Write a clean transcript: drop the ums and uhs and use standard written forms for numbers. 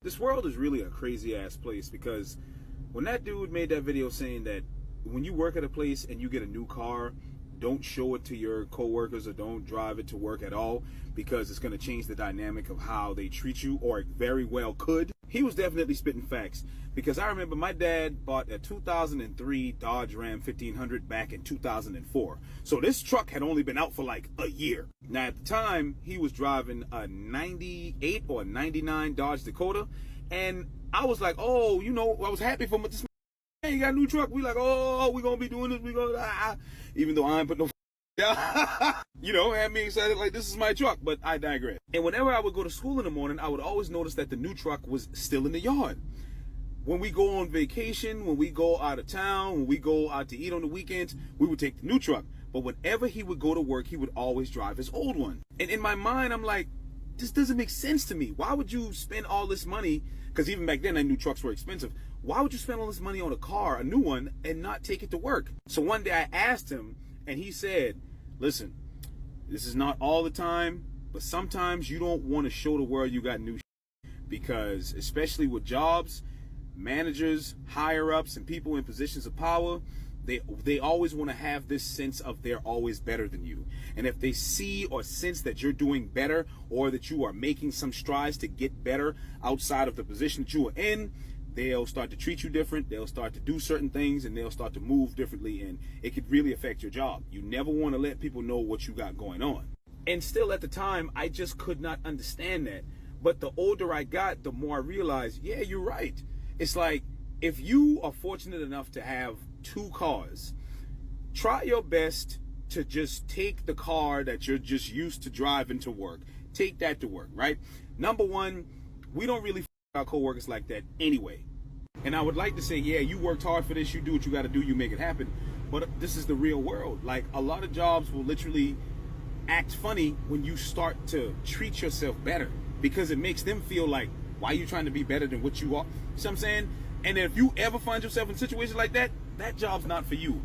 This world is really a crazy ass place, because when that dude made that video saying that when you work at a place and you get a new car, don't show it to your coworkers or don't drive it to work at all, because it's going to change the dynamic of how they treat you, or it very well could. He was definitely spitting facts, because I remember my dad bought a 2003 Dodge Ram 1500 back in 2004. So this truck had only been out for like a year. Now at the time, he was driving a 98 or 99 Dodge Dakota, and I was like, oh, you know, I was happy for him. This man, he got a new truck. We like, oh, we gonna be doing this. We gonna, even though I ain't put no you know, had me excited like this is my truck, but I digress. And whenever I would go to school in the morning, I would always notice that the new truck was still in the yard. When we go on vacation, when we go out of town, when we go out to eat on the weekends, we would take the new truck. But whenever he would go to work, he would always drive his old one. And in my mind, I'm like, this doesn't make sense to me. Why would you spend all this money? Because even back then, I knew trucks were expensive. Why would you spend all this money on a car, a new one, and not take it to work? So one day I asked him, and he said, listen, this is not all the time, but sometimes you don't want to show the world you got new because especially with jobs, managers, higher ups, and people in positions of power, they always want to have this sense of they're always better than you. And if they see or sense that you're doing better, or that you are making some strides to get better outside of the position that you are in, they'll start to treat you different, they'll start to do certain things, and they'll start to move differently, and it could really affect your job. You never want to let people know what you got going on. And still at the time, I just could not understand that. But the older I got, the more I realized, yeah, you're right. It's like, if you are fortunate enough to have two cars, try your best to just take the car that you're just used to driving to work. Take that to work, right? Number one, we don't really our coworkers like that anyway. And I would like to say, yeah, you worked hard for this, you do what you got to do, you make it happen. But this is the real world. Like, a lot of jobs will literally act funny when you start to treat yourself better, because it makes them feel like, why are you trying to be better than what you are? You know what I'm saying? And if you ever find yourself in situations like that, that job's not for you.